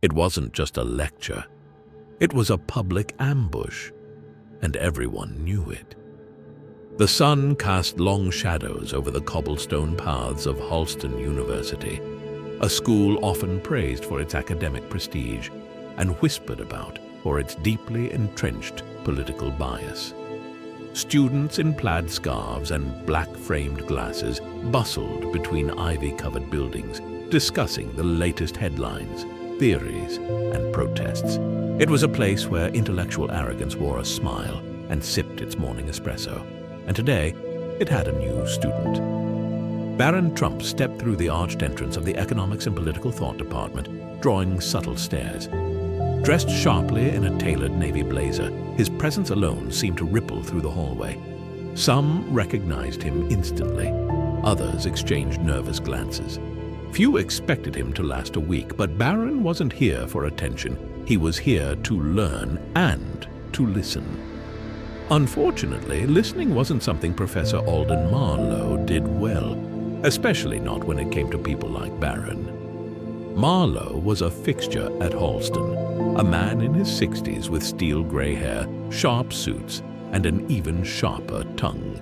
It wasn't just a lecture. It was a public ambush, and everyone knew it. The sun cast long shadows over the cobblestone paths of Halston University, a school often praised for its academic prestige and whispered about for its deeply entrenched political bias. Students in plaid scarves and black-framed glasses bustled between ivy-covered buildings, discussing the latest headlines, theories, and protests. It was a place where intellectual arrogance wore a smile and sipped its morning espresso. And today, it had a new student. Barron Trump stepped through the arched entrance of the Economics and Political Thought Department, drawing subtle stares. Dressed sharply in a tailored navy blazer, his presence alone seemed to ripple through the hallway. Some recognized him instantly. Others exchanged nervous glances. Few expected him to last a week, but Barron wasn't here for attention. He was here to learn and to listen. Unfortunately, listening wasn't something Professor Alden Marlowe did well, especially not when it came to people like Barron. Marlowe was a fixture at Halston, a man in his 60s with steel gray hair, sharp suits, and an even sharper tongue.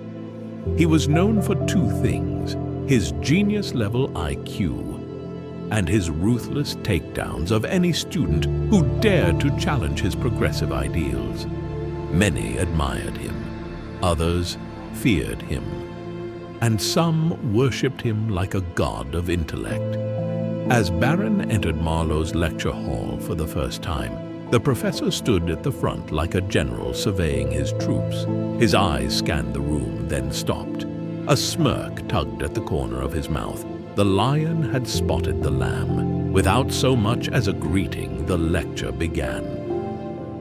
He was known for two things: his genius-level IQ and his ruthless takedowns of any student who dared to challenge his progressive ideals. Many admired him, others feared him, and some worshipped him like a god of intellect. As Barron entered Marlowe's lecture hall for the first time, the professor stood at the front like a general surveying his troops. His eyes scanned the room, then stopped. A smirk tugged at the corner of his mouth. The lion had spotted the lamb. Without so much as a greeting, the lecture began.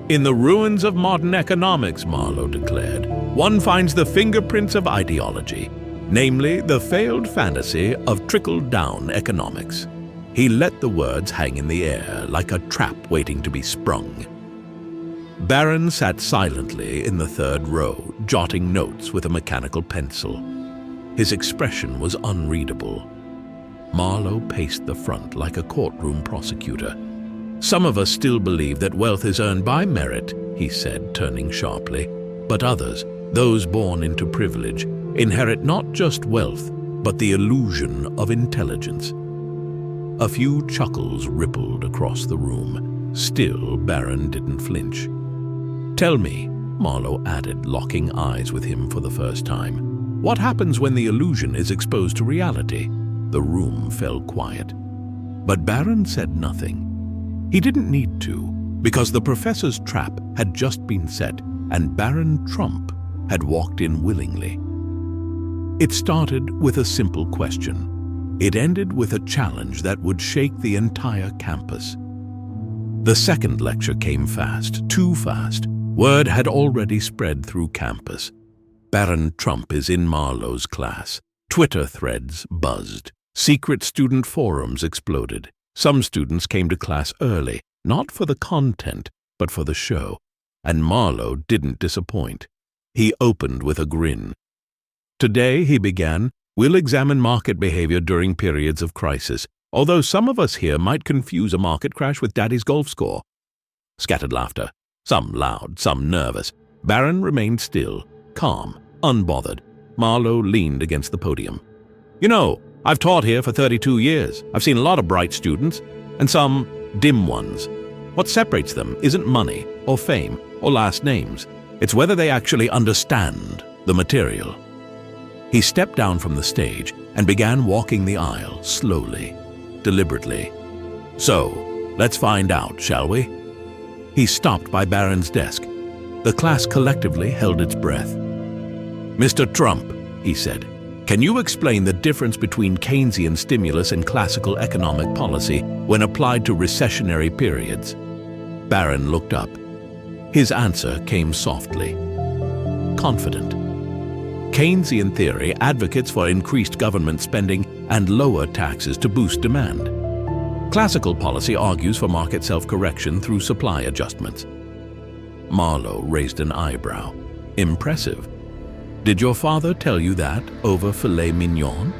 "In the ruins of modern economics," Marlowe declared, "one finds the fingerprints of ideology, namely the failed fantasy of trickle-down economics." He let the words hang in the air like a trap waiting to be sprung. Barron sat silently in the third row, jotting notes with a mechanical pencil. His expression was unreadable. Marlowe paced the front like a courtroom prosecutor. "Some of us still believe that wealth is earned by merit," he said, turning sharply. "But others, those born into privilege, inherit not just wealth, but the illusion of intelligence." A few chuckles rippled across the room. Still, Barron didn't flinch. "Tell me," Marlowe added, locking eyes with him for the first time, "what happens when the illusion is exposed to reality?" The room fell quiet. But Barron said nothing. He didn't need to, because the professor's trap had just been set and Barron Trump had walked in willingly. It started with a simple question. It ended with a challenge that would shake the entire campus. The second lecture came fast, too fast. Word had already spread through campus. Barron Trump is in Marlowe's class. Twitter threads buzzed. Secret student forums exploded. Some students came to class early, not for the content, but for the show. And Marlowe didn't disappoint. He opened with a grin. "Today," he began, "we'll examine market behavior during periods of crisis, although some of us here might confuse a market crash with Daddy's golf score." Scattered laughter, some loud, some nervous. Barron remained still, calm, unbothered. Marlowe leaned against the podium. "You know, I've taught here for 32 years. I've seen a lot of bright students, and some dim ones. What separates them isn't money, or fame, or last names. It's whether they actually understand the material." He stepped down from the stage and began walking the aisle, slowly, deliberately. "So, let's find out, shall we?" He stopped by Barron's desk. The class collectively held its breath. "Mr. Trump," he said, "can you explain the difference between Keynesian stimulus and classical economic policy when applied to recessionary periods?" Barron looked up. His answer came softly, confident. Keynesian theory advocates for increased government spending and lower taxes to boost demand. Classical policy argues for market self-correction through supply adjustments. Marlowe raised an eyebrow. "Impressive. Did your father tell you that over filet mignon?"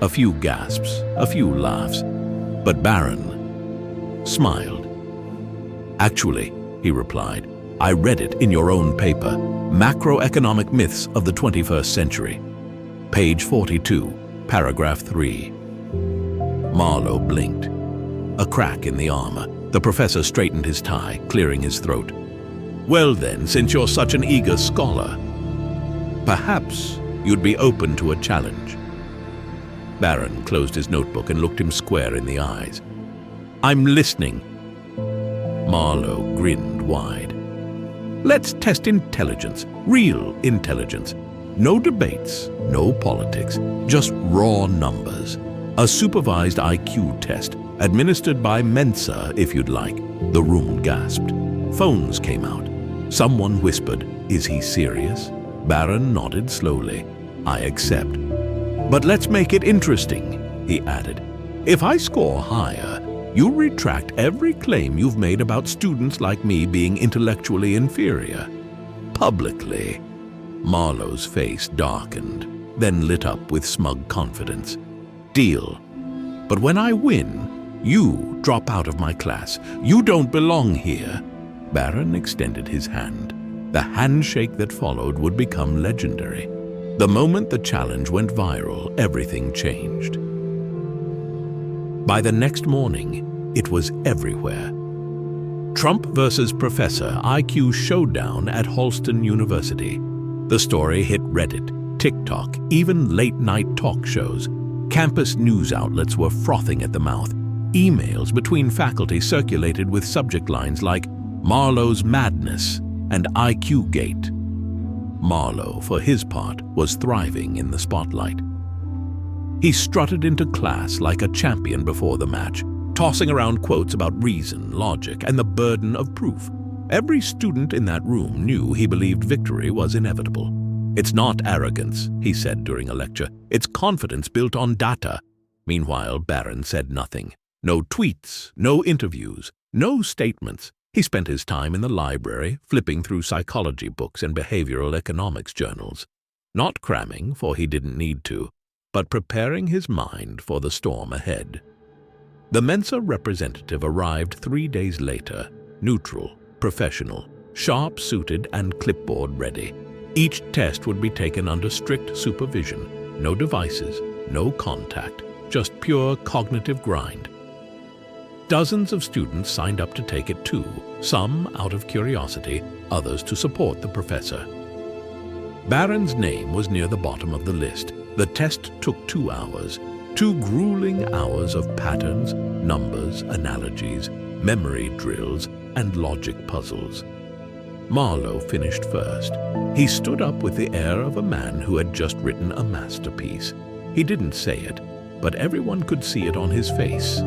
A few gasps, a few laughs. But Barron, smiled. "Actually," he replied, "I read it in your own paper, Macroeconomic Myths of the 21st Century. Page 42, paragraph 3. Marlowe blinked. A crack in the armor. The professor straightened his tie, clearing his throat. "Well then, since you're such an eager scholar, perhaps you'd be open to a challenge." Barron closed his notebook and looked him square in the eyes. "I'm listening." Marlowe grinned wide. "Let's test intelligence, real intelligence. No debates, no politics, just raw numbers. A supervised IQ test, administered by Mensa if you'd like." The room gasped. Phones came out. Someone whispered, "Is he serious?" Barron nodded slowly. "I accept. But let's make it interesting," he added. "If I score higher, you retract every claim you've made about students like me being intellectually inferior. Publicly." Marlowe's face darkened, then lit up with smug confidence. "Deal. But when I win, you drop out of my class. You don't belong here." Barron extended his hand. The handshake that followed would become legendary. The moment the challenge went viral, everything changed. By the next morning, it was everywhere. Trump versus Professor IQ showdown at Halston University. The story hit Reddit, TikTok, even late-night talk shows. Campus news outlets were frothing at the mouth. Emails between faculty circulated with subject lines like "Marlowe's madness" and "IQ Gate." Marlowe, for his part, was thriving in the spotlight. He strutted into class like a champion before the match, tossing around quotes about reason, logic, and the burden of proof. Every student in that room knew he believed victory was inevitable. "It's not arrogance," he said during a lecture. "It's confidence built on data." Meanwhile, Barron said nothing. No tweets, no interviews, no statements. He spent his time in the library, flipping through psychology books and behavioral economics journals. Not cramming, for he didn't need to, but preparing his mind for the storm ahead. The Mensa representative arrived 3 days later, neutral, professional, sharp-suited and clipboard ready. Each test would be taken under strict supervision. No devices, no contact, just pure cognitive grind. Dozens of students signed up to take it too, some out of curiosity, others to support the professor. Barron's name was near the bottom of the list. The test took 2 hours, 2 grueling hours of patterns, numbers, analogies, memory drills, and logic puzzles. Marlowe finished first. He stood up with the air of a man who had just written a masterpiece. He didn't say it, but everyone could see it on his face.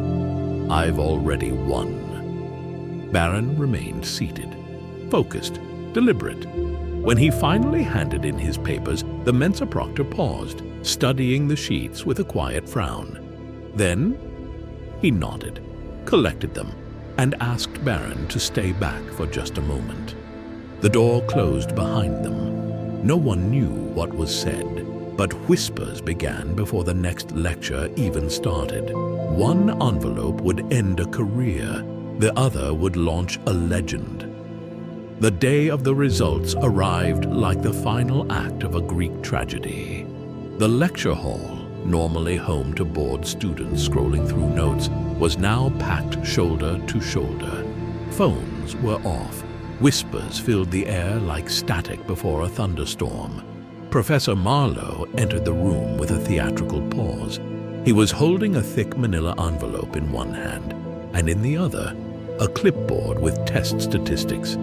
"I've already won." Barron remained seated, focused, deliberate. When he finally handed in his papers, the Mensa proctor paused, studying the sheets with a quiet frown. Then he nodded, collected them, and asked Barron to stay back for just a moment. The door closed behind them. No one knew what was said, but whispers began before the next lecture even started. One envelope would end a career, the other would launch a legend. The day of the results arrived like the final act of a Greek tragedy. The lecture hall, normally home to bored students scrolling through notes, was now packed shoulder to shoulder. Phones were off. Whispers filled the air like static before a thunderstorm. Professor Marlowe entered the room with a theatrical pause. He was holding a thick manila envelope in one hand, and in the other, a clipboard with test statistics.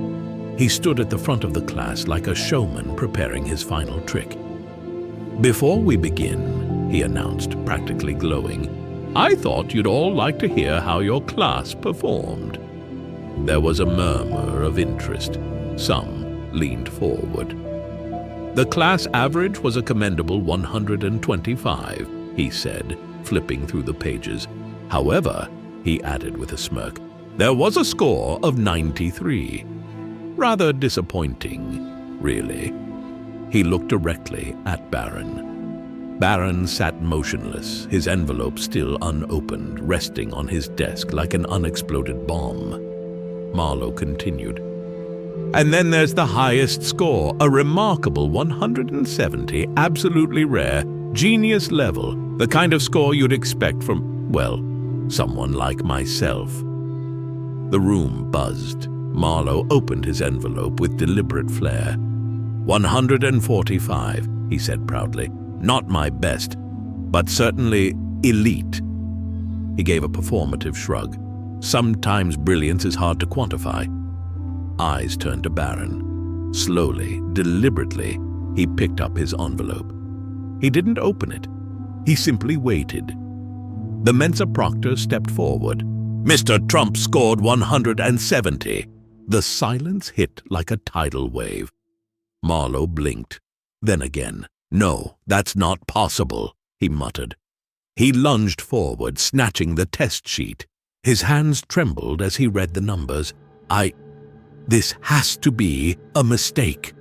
He stood at the front of the class like a showman preparing his final trick. "Before we begin," he announced, practically glowing, "I thought you'd all like to hear how your class performed." There was a murmur of interest. Some leaned forward. "The class average was a commendable 125, he said, flipping through the pages. "However," he added with a smirk, "there was a score of 93. Rather disappointing, really." He looked directly at Barron. Barron sat motionless, his envelope still unopened, resting on his desk like an unexploded bomb. Marlowe continued. And then there's the highest score, a remarkable 170, absolutely rare, genius level, the kind of score you'd expect from, well, someone like myself. The room buzzed. Marlowe opened his envelope with deliberate flair. 145, he said proudly. Not my best, but certainly elite. He gave a performative shrug. Sometimes brilliance is hard to quantify. Eyes turned to Barron. Slowly, deliberately, he picked up his envelope. He didn't open it. He simply waited. The Mensa proctor stepped forward. Mr. Trump scored 170. The silence hit like a tidal wave. Marlowe blinked. Then again. No, that's not possible, he muttered. He lunged forward, snatching the test sheet. His hands trembled as he read the numbers. This has to be a mistake.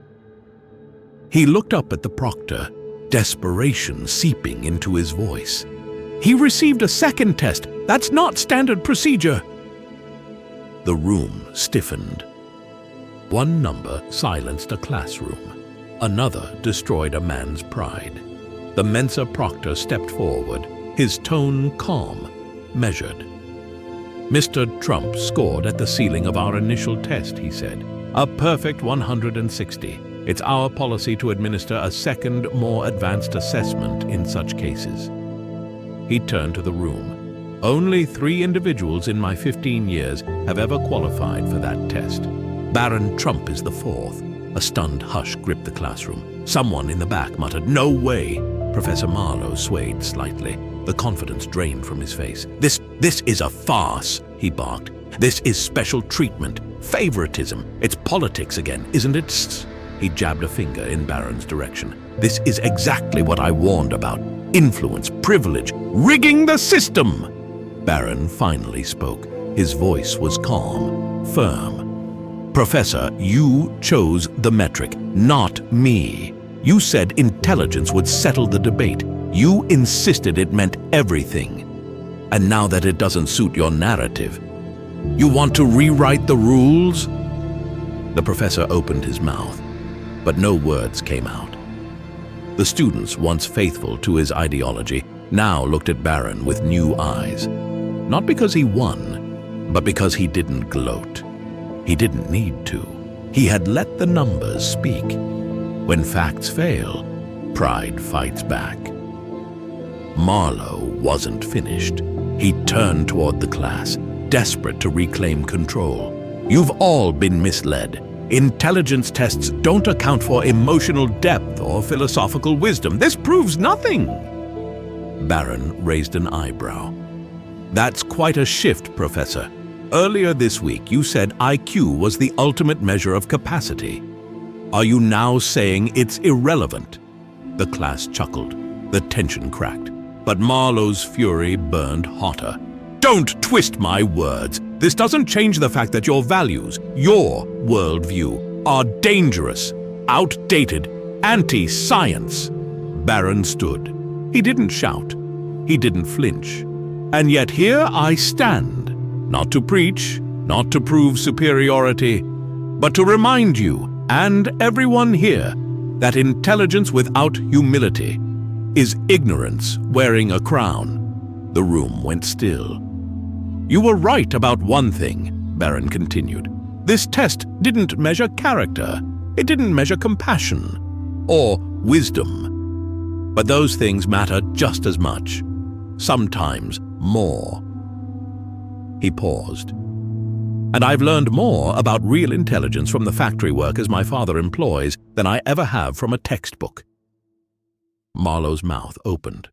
He looked up at the proctor, desperation seeping into his voice. He received a second test. That's not standard procedure. The room stiffened. One number silenced a classroom. Another destroyed a man's pride. The Mensa proctor stepped forward, his tone calm, measured. Mr. Trump scored at the ceiling of our initial test, he said. A perfect 160. It's our policy to administer a second, more advanced assessment in such cases. He turned to the room. Only 3 individuals in my 15 years have ever qualified for that test. Barron Trump is the 4th. A stunned hush gripped the classroom. Someone in the back muttered, "No way!" Professor Marlowe swayed slightly. The confidence drained from his face. This is a farce, he barked. This is special treatment, favoritism. It's politics again, isn't it? He jabbed a finger in Barron's direction. This is exactly what I warned about. Influence, privilege, rigging the system. Barron finally spoke. His voice was calm, firm. Professor, you chose the metric, not me. You said intelligence would settle the debate. You insisted it meant everything. And now that it doesn't suit your narrative, you want to rewrite the rules? The professor opened his mouth, but no words came out. The students, once faithful to his ideology, now looked at Barron with new eyes. Not because he won, but because he didn't gloat. He didn't need to. He had let the numbers speak. When facts fail, pride fights back. Marlowe wasn't finished. He turned toward the class, desperate to reclaim control. You've all been misled. Intelligence tests don't account for emotional depth or philosophical wisdom. This proves nothing. Barron raised an eyebrow. That's quite a shift, Professor. Earlier this week, you said IQ was the ultimate measure of capacity. Are you now saying it's irrelevant? The class chuckled. The tension cracked. But Marlowe's fury burned hotter. Don't twist my words. This doesn't change the fact that your values, your worldview, are dangerous, outdated, anti-science. Barron stood. He didn't shout. He didn't flinch. And yet here I stand. Not to preach, not to prove superiority, but to remind you, and everyone here, that intelligence without humility is ignorance wearing a crown. The room went still. You were right about one thing, Barron continued. This test didn't measure character. It didn't measure compassion or wisdom. But those things matter just as much, sometimes more. He paused. And I've learned more about real intelligence from the factory workers my father employs than I ever have from a textbook. Marlowe's mouth opened,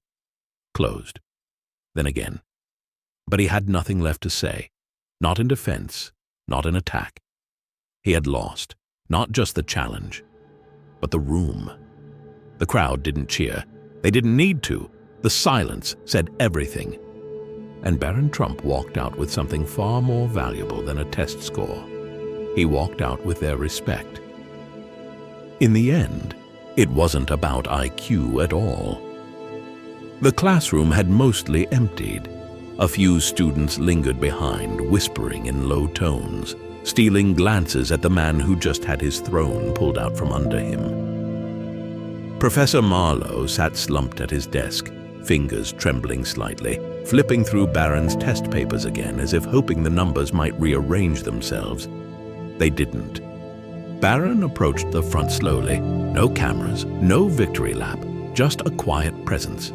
closed, then again. But he had nothing left to say, not in defense, not in attack. He had lost, not just the challenge, but the room. The crowd didn't cheer. They didn't need to. The silence said everything. And Barron Trump walked out with something far more valuable than a test score. He walked out with their respect. In the end, it wasn't about IQ at all. The classroom had mostly emptied. A few students lingered behind, whispering in low tones, stealing glances at the man who just had his throne pulled out from under him. Professor Marlowe sat slumped at his desk, fingers trembling slightly, flipping through Barron's test papers again as if hoping the numbers might rearrange themselves. They didn't. Barron approached the front slowly. No cameras, no victory lap, just a quiet presence.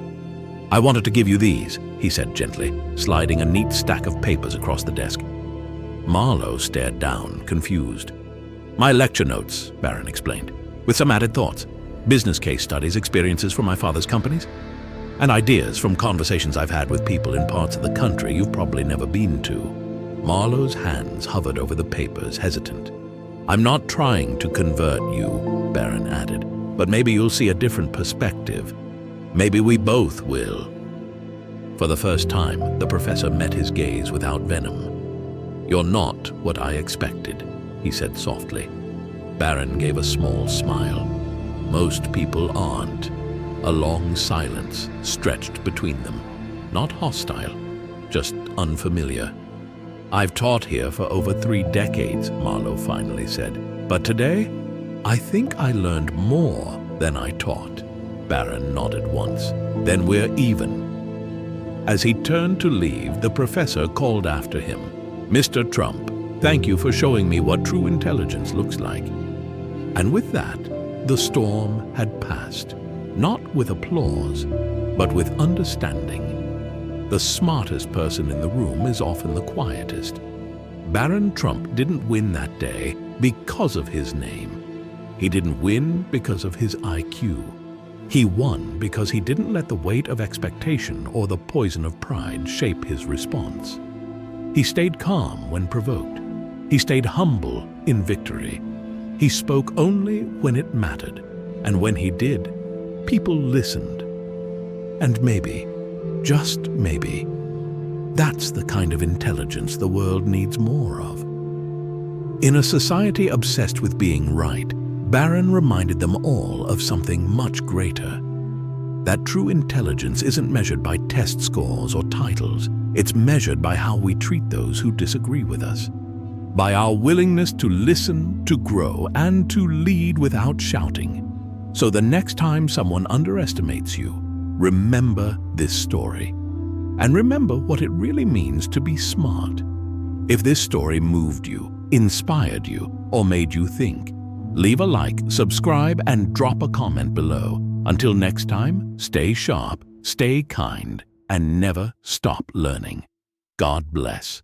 "I wanted to give you these," he said gently, sliding a neat stack of papers across the desk. Marlowe stared down, confused. "My lecture notes," Barron explained, "with some added thoughts. Business case studies, experiences from my father's companies, and ideas from conversations I've had with people in parts of the country you've probably never been to." Marlowe's hands hovered over the papers, hesitant. "I'm not trying to convert you," Barron added, "but maybe you'll see a different perspective. Maybe we both will." For the first time, the professor met his gaze without venom. "You're not what I expected," he said softly. Barron gave a small smile. "Most people aren't." A long silence stretched between them. Not hostile, just unfamiliar. "I've taught here for over 3 decades, Marlowe finally said. "But today, I think I learned more than I taught." Barron nodded once. "Then we're even." As he turned to leave, the professor called after him, "Mr. Trump, thank you for showing me what true intelligence looks like." And with that, the storm had passed, not with applause, but with understanding. The smartest person in the room is often the quietest. Barron Trump didn't win that day because of his name. He didn't win because of his IQ. He won because he didn't let the weight of expectation or the poison of pride shape his response. He stayed calm when provoked. He stayed humble in victory. He spoke only when it mattered, and when he did, people listened. And maybe, just maybe, that's the kind of intelligence the world needs more of. In a society obsessed with being right, Barron reminded them all of something much greater. That true intelligence isn't measured by test scores or titles. It's measured by how we treat those who disagree with us. By our willingness to listen, to grow, and to lead without shouting. So the next time someone underestimates you, remember this story. And remember what it really means to be smart. If this story moved you, inspired you, or made you think, leave a like, subscribe, and drop a comment below. Until next time, stay sharp, stay kind, and never stop learning. God bless.